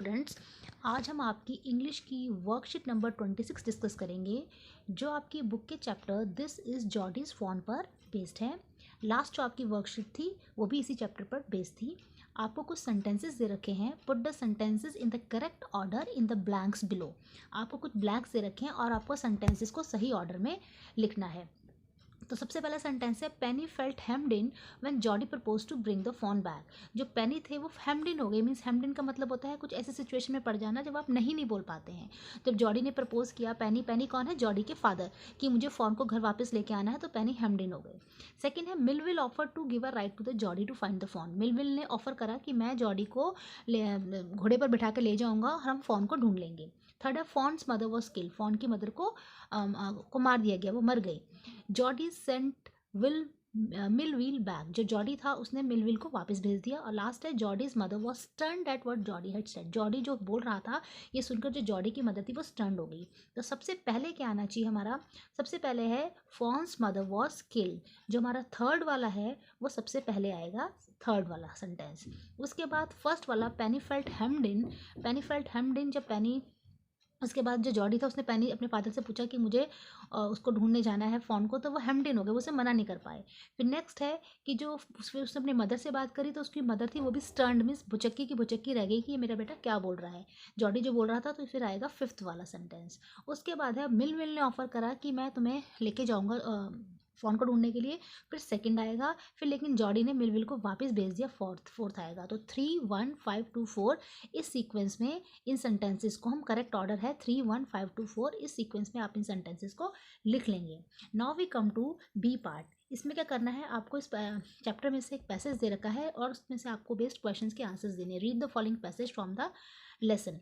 Students, आज हम आपकी इंग्लिश की वर्कशीट नंबर 26 डिस्कस करेंगे जो आपकी बुक के chapter this is Jody's fawn पर बेस्ड है। लास्ट जो आपकी वर्कशीट थी वो भी इसी चैप्टर पर बेस्ड थी। आपको कुछ सेंटेंसेस दे रखे हैं, put the sentences in the correct order in the blanks below. आपको कुछ ब्लैंक्स दे रखे हैं और आपको सेंटेंसेस को सही ऑर्डर में लिखना है। तो सबसे पहला सेंटेंस है Penny felt hemmed in when Jody propose to bring the fawn back. जो पेनी थे वो हेम्ड इन हो गए। मीन्स हेम्ड इन का मतलब होता है कुछ ऐसे सिचुएशन में पड़ जाना जब आप नहीं बोल पाते हैं। जब जॉडी ने प्रपोज किया, पेनी कौन है? जॉडी के फादर, कि मुझे फोन को घर वापस लेके आना है, तो पेनी हेम्ड इन हो गए। सेकंड है Millwheel offer to give a ride to the Jody to find the fawn. Millwheel ने ऑफर करा कि मैं जॉडी को घोड़े पर बिठा कर ले जाऊंगा और हम फोन को ढूंढ लेंगे। थर्ड है fawn's mother was killed. Fawn की मदर को मार दिया गया, वो मर गई। Jody sent will Millwheel back. जो जॉडी था उसने मिलविल को वापस भेज दिया। और लास्ट है Jodie's mother was stunned at what Jordi had said. Jordi जो बोल रहा था ये सुनकर जो जॉडी की मदर थी वो स्टन्ड हो गई। तो सबसे पहले क्या आना चाहिए हमारा? सबसे पहले है फॉन्स मदर वॉज किल्ड। जो हमारा थर्ड वाला है वो सबसे पहले आएगा, थर्ड वाला सेंटेंस। उसके बाद फर्स्ट वाला पेनी फेल्ट हेम्ड इन। पेनी फेल्ट हेम्ड इन, जब पेनी, उसके बाद जो जॉडी था उसने पेनी अपने फादर से पूछा कि मुझे उसको ढूंढने जाना है फ़ोन को, तो वो हेम्ड इन हो गए, वो उसे मना नहीं कर पाए। फिर नेक्स्ट है कि जो फिर उसने अपनी मदर से बात करी तो उसकी मदर थी वो भी स्टर्न्ड, मीन्स भुचक्की की भुचक्की रह गई कि ये मेरा बेटा क्या बोल रहा है। जॉडी जो बोल रहा था, तो फिर आएगा फिफ्थ वाला सेंटेंस। उसके बाद है मिल ने ऑफर करा कि मैं तुम्हें लेके जाऊँगा फ़ोन को ढूंढने के लिए। फिर सेकंड आएगा, फिर लेकिन जॉडी ने मिलविल को वापस भेज दिया। फोर्थ आएगा। तो 3 1 5 2 4 इस सीक्वेंस में इन सेंटेंसेस को हम, करेक्ट ऑर्डर है 3 1 5 2 4, इस सीक्वेंस में आप इन सेंटेंसेस को लिख लेंगे। Now we come to B part. इसमें क्या करना है आपको? इस चैप्टर में से एक पैसेज दे रखा है और उसमें से आपको बेस्ड क्वेश्चंस के आंसर्स देने। Read the following passage from the lesson.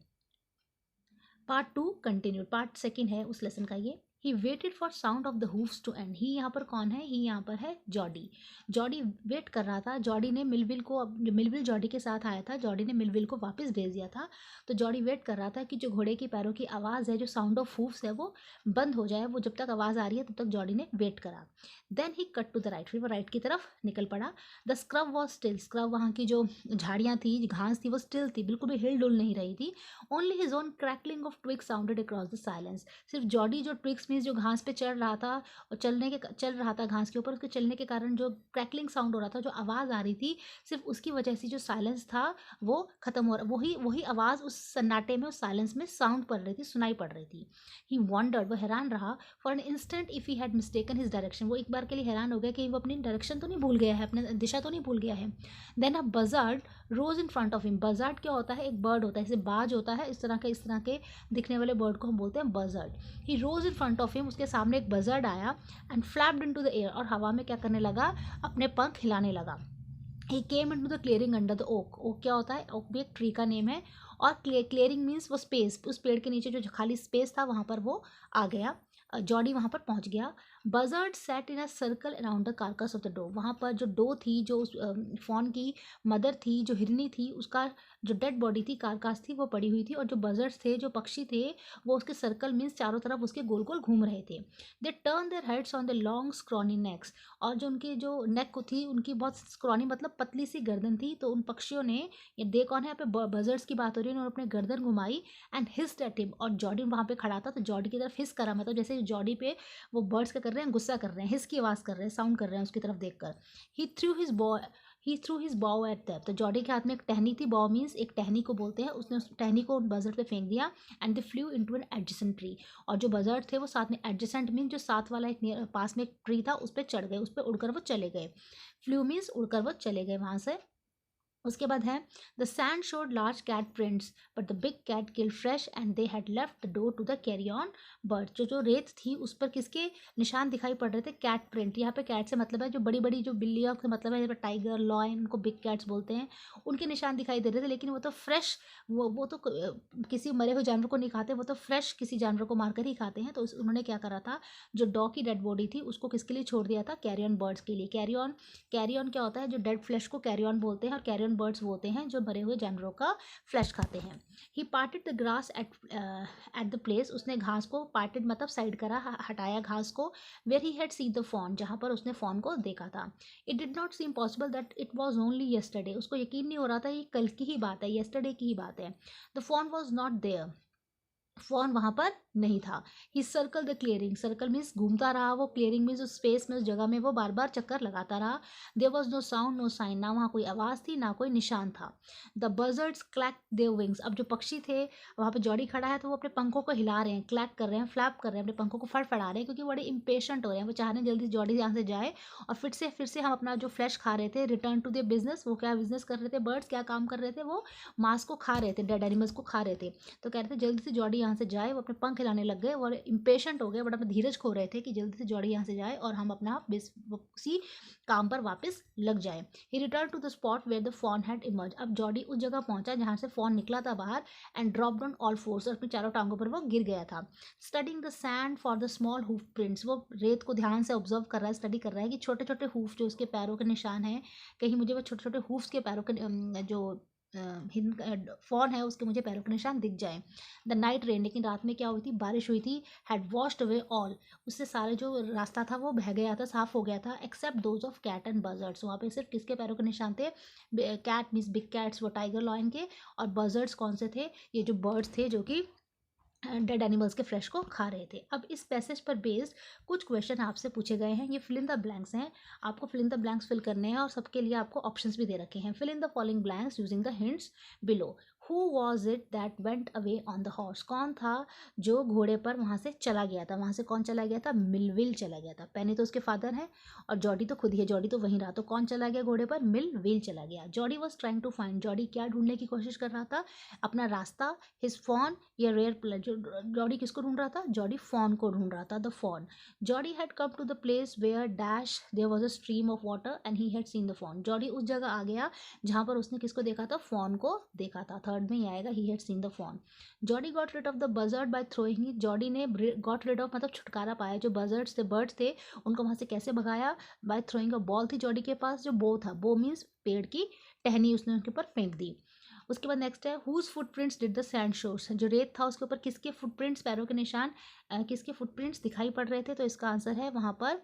Part 2 continued, part second है उस लेसन का ये। He waited for sound of the hooves to end. ही यहाँ पर कौन है? ही यहाँ पर है जॉडी। जॉडी वेट कर रहा था। जॉडी ने मिलविल को, मिलविल जॉडी के साथ आया था, जॉडी ने मिलविल को वापस भेज दिया था। तो जॉडी वेट कर रहा था कि जो घोड़े के पैरों की आवाज़ है, जो साउंड ऑफ हूव्स है, वो बंद हो जाए। वो जब तक आवाज़ आ रही है तब तक जॉडी ने वेट करा। Then he cut to the right. फिर वो राइट की तरफ निकल पड़ा। The scrub was still. Scrub, वहाँ की जो झाड़ियाँ थी, घास थी, वो स्टिल थी, बिल्कुल भी हिल डुल नहीं रही थी। Only his own crackling of twigs sounded across the silence. सिर्फ जॉडी जो ट्विग्स मीन्स जो घास पे चढ़ रहा था और चल रहा था घास के ऊपर, उसके चलने के कारण जो क्रैकलिंग साउंड हो रहा था, जो आवाज़ आ रही थी, सिर्फ उसकी वजह से जो साइलेंस था वो खत्म हो रहा। वही आवाज़ उस सन्नाटे में, उस साइलेंस में साउंड पड़ रही थी, सुनाई पड़ रही थी। ही वॉन्डर्ड, वो हैरान रहा। For an instant if he had mistaken his direction. वो एक बार के लिए हैरान हो गया कि वो अपनी डायरेक्शन तो नहीं भूल गया है, अपने दिशा तो नहीं भूल गया है। Then a buzzard rose in front of him. Buzzard क्या होता है? एक बर्ड होता है, जैसे बाज होता है, इस तरह के दिखने वाले बर्ड को हम बोलते हैं buzzard. He rose in front of him, उसके सामने एक बजर्ड आया and flapped into the air, और हवा में क्या करने लगा? अपने पंख हिलाने लगा। He came into the clearing under the oak. Oak क्या होता है? ओक भी एक ट्री का नेम है। और क्लियरिंग मीन्स वो स्पेस, उस पेड़ के नीचे जो खाली स्पेस था वहाँ पर वो आ गया। जॉडी वहाँ पर पहुँच गया। Buzzard set in a circle around the carcass of the doe. वहाँ पर जो डो थी, जो उस फॉन की मदर थी, जो हिरनी थी, उसका जो डेड बॉडी थी, कारकास थी, वो पड़ी हुई थी। और जो बजर्ड्स थे, जो पक्षी थे, वो उसके सर्कल मीन्स चारों तरफ उसके गोल गोल घूम रहे थे। They turn their heads on the long scrawny next. और जो उनकी जो नेक थी, उनकी बहुत स्क्रॉनी मतलब पतली सी गर्दन थी। तो उन पक्षियों ने, ये दे कौन है? यहाँ पे बजर्ड्स की बात हो रही है। उन्होंने अपने गर्दन घुमाई एंड हिस्ड एट हिम। और जॉडी वहाँ पे खड़ा था तो जॉडी की तरफ हिस करा, मतलब जैसे जॉडी पे वो बर्ड्स क्या कर रहे हैं? गुस्सा कर रहे हैं, हिस की आवाज़ कर रहे हैं, साउंड कर रहे हैं उसकी तरफ देखकर। ही through his bow at them. तो जॉडी के हाथ में एक टहनी थी। बॉव मीन्स एक टहनी को बोलते हैं। उसने उस टहनी को बजर्ड पे फेंक दिया and they flew into an adjacent tree. और जो बजर्ड थे वो साथ में, एडजेसेंट मीन जो साथ वाला एक पास में एक ट्री था, उस पर चढ़ गए, उस पर उड़कर वो चले गए। फ्लू मीन्स उड़कर वो चले गए वहाँ से। उसके बाद है the sand showed large cat prints but the big cat kill fresh and they had left the doe to the carrion bird. जो रेत थी उस पर किसके निशान दिखाई पड़ रहे थे? Cat print. यहाँ पे कैट से मतलब है जो बड़ी बड़ी जो बिल्लियों से मतलब है, टाइगर, लॉयन, उनको बिग कैट्स बोलते हैं, उनके निशान दिखाई दे रहे थे। लेकिन वो तो फ्रेश, वो तो किसी मरे हुए जानवर को नहीं खाते, वो तो फ्रेश किसी जानवर को मारकर ही खाते हैं। तो उन्होंने क्या करा था? जो डॉग की डेड बॉडी थी उसको किसके लिए छोड़ दिया था? कैरी ऑन बर्ड्स के लिए। कैरी ऑन क्या होता है? जो डेड फ्लेश को कैरी ऑन बोलते हैं। और कैरी एरन बर्ड्स वो होते हैं जो मरे हुए जानवरों का फ्लैश खाते हैं। He parted the grass at the place, उसने घास को पार्टेड मतलब साइड करा, हटाया घास को, where he had seen the fawn, जहाँ पर उसने फॉन को देखा था। It did not seem possible that it was only yesterday, उसको यकीन नहीं हो रहा था ये कल की ही बात है, येस्टरडे की ही बात है। The fawn was not there, fawn वहां पर नहीं था। He circle the clearing, circle means घूमता रहा वो, क्लियरिंग मीन्स उस स्पेस में, उस जगह में वो बार बार चक्कर लगाता रहा। There was no sound no sign, ना वहाँ कोई आवाज़ थी ना कोई निशान था। The buzzards clack their wings, अब जो पक्षी थे वहाँ पे जॉडी खड़ा है तो वो अपने पंखों को हिला रहे हैं, क्लैक कर रहे हैं, फ्लैप कर रहे हैं, अपने पंखों को फड़फड़ा रहे हैं, क्योंकि बड़े इंपेशेंट हो रहे हैं, वो चाह रहे हैं जल्दी जॉडी यहाँ से जाए और फिर से हम अपना जो फ्लैश खा रहे थे, रिटर्न टू देयर बिजनेस। वो क्या बिजनेस कर रहे थे, बर्ड्स क्या काम कर रहे थे, वो मांस को खा रहे थे, डेड एनिमल्स को खा रहे थे। तो कह रहे थे जल्दी से जॉडी यहाँ से जाए, वो अपने पंख हिलाने लग गए और इम्पेशेंट हो गए, बड़ा अपना धीरज खो रहे थे कि जल्दी से जॉडी यहाँ से जाए और हम अपना उसी काम पर वापस लग जाए। He return to the spot where the fawn had emerge, अब जॉडी उस जगह पहुंचा जहाँ से फॉन निकला था बाहर, and dropped on all fours, और अपनी चारों टांगों पर वो गिर गया था। Studying the sand for the small hoof prints, वो रेत को ध्यान से ऑब्जर्व कर रहा है, स्टडी कर रहा है कि छोटे छोटे हूफ जो उसके पैरों के निशान हैं, कहीं मुझे वो छोटे छोटे हूफ्स के पैरों के जो फॉन है उसके मुझे पैरों के निशान दिख जाए। द नाइट रेन, लेकिन रात में क्या हुई थी, बारिश हुई थी। हैड वॉश्ड अवे ऑल, उससे सारे जो रास्ता था वो बह गया था, साफ हो गया था, except those of cat and buzzards, वहाँ पे सिर्फ किसके पैरों के निशान थे, कैट मीन्स बिग कैट्स, वो टाइगर लॉयन के, और बजर्ड्स कौन से थे, ये जो बर्ड्स थे जो कि डेड एनिमल्स के फ्लैश को खा रहे थे। अब इस पैसेज पर बेस्ड कुछ क्वेश्चन आपसे पूछे गए हैं, ये फिल इन द ब्लैंक्स हैं, आपको fill in the blanks fill करने हैं और सबके लिए आपको ऑप्शंस भी दे रखे हैं। Fill in the following blanks using the hints below. Who was it that went away on the horse, कौन था जो घोड़े पर वहाँ से चला गया था, वहाँ से कौन चला गया था, मिलविल चला गया था। पेनी तो उसके फादर हैं और जॉडी तो खुद ही है, जॉडी तो वहीं रहा, तो कौन चला गया घोड़े पर, मिलविल चला गया। Jody was trying to find, Jody क्या ढूंढने की कोशिश कर रहा था, अपना रास्ता, हिज फॉन या रेयर, जो जॉडी किसको ढूंढ रहा था, जॉडी फॉन को ढूंढ रहा था, the fawn. Jody had come to the place where dash there was a stream of water and he had seen the fawn, Jody उस जगह आ गया जहां पर उसने किसको देखा था, फॉन को देखा था। थर्ड में ही आएगा he had seen the fawn. Jody got rid of the buzzard by throwing it, Jody ने गॉट रिड ऑफ मतलब छुटकारा पाया, जो बजर्ड्स थे, बर्ड्स थे, उनको वहां से कैसे भगाया, बाय थ्रोइंग अ बॉल, थी जॉडी के पास जो बो था, बो मीन्स पेड़ की टहनी, उसने उनके ऊपर फेंक दी। उसके बाद नेक्स्ट है whose footprints did the sand शोर्स, जो रेत था उसके ऊपर किसके फुटप्रिंट्स, पैरों के निशान, किसके फुटप्रिंट्स दिखाई पड़ रहे थे, तो इसका आंसर है वहाँ पर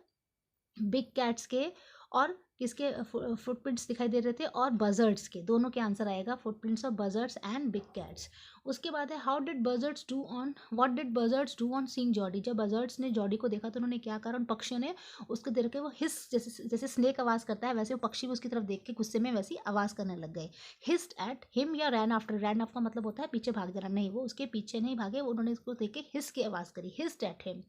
बिग कैट्स के, और किसके फुटप्रिंट्स दिखाई दे रहे थे, और बजर्ड्स के, दोनों के आंसर आएगा, footprints of buzzards and big cats. उसके बाद है how did buzzards do on, what did buzzards do on seeing Jody, जब बजर्ड्स ने जॉडी को देखा तो उन्होंने क्या करा, उन पक्षियों ने उसको देख के वो हिस, जैसे जैसे स्नेक आवाज़ करता है वैसे वो पक्षी भी उसकी तरफ देख के गुस्से में वैसी आवाज़ करने लग गए। हिस्ड एट हिम या रैन आफ्टर, रैन आफ्टर का मतलब होता है पीछे भाग जाना, नहीं वो उसके पीछे नहीं भागे, उन्होंने उसको देख के हिस की आवाज़ करी, हिस्ड एट हिम।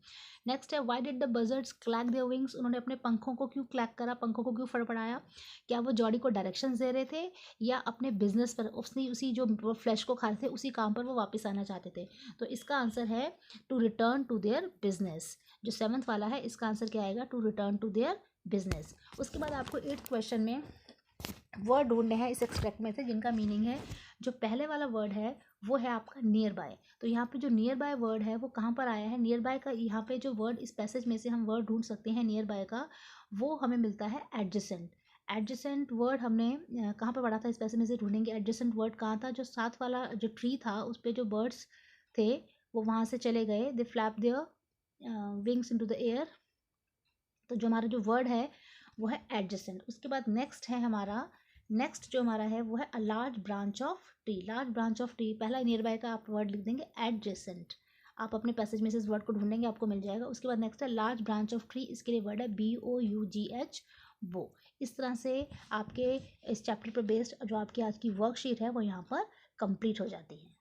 नेक्स्ट है why did the buzzards clack their wings, उन्होंने अपने पंखों को क्यों क्लैक करा, पंखों को क्यों फड़फड़ाया, क्या वो जॉडी को डायरेक्शंस दे रहे थे या अपने बिजनेस पर, उसने उसी जो फ्लैश को खा रहे थे उसी काम पर वो वापस आना चाहते थे, तो इसका आंसर है to return to their business. जो 7th वाला है इसका आंसर क्या आएगा, to return to their business. उसके बाद आपको 8th क्वेश्चन में वर्ड ढूंढने हैं इस एक्सट्रैक्ट में से जिनका मीनिंग है, जो पहले वाला वर्ड है वो है आपका नियर बाय, तो यहाँ पे जो नियर बाय वर्ड है वो कहाँ पर आया है, नियर बाय का यहाँ पे जो वर्ड इस पैसेज में से हम वर्ड ढूंढ सकते हैं नियर बाय का, वो हमें मिलता है एडजेसेंट। एडजेसेंट वर्ड हमने कहाँ पर पढ़ा था, इस पैसेज में से ढूंढेंगे एडजेसेंट वर्ड कहाँ था, जो 7 वाला जो ट्री था उस पर जो बर्ड्स थे वो वहाँ से चले गए, they flap their wings into the air, तो जो हमारा जो वर्ड है वो है एडजेसेंट। उसके बाद नेक्स्ट है हमारा, नेक्स्ट जो हमारा है वो है a large branch of tree, large branch of tree, पहला नियर बाय का आप वर्ड लिख देंगे एडजेसेंट, आप अपने पैसेज में से इस वर्ड को ढूंढेंगे आपको मिल जाएगा। उसके बाद नेक्स्ट है लार्ज ब्रांच ऑफ ट्री, इसके लिए वर्ड है BOUGH वो। इस तरह से आपके इस चैप्टर पर बेस्ड जो आपकी आज की वर्कशीट है वो यहाँ पर कंप्लीट हो जाती है।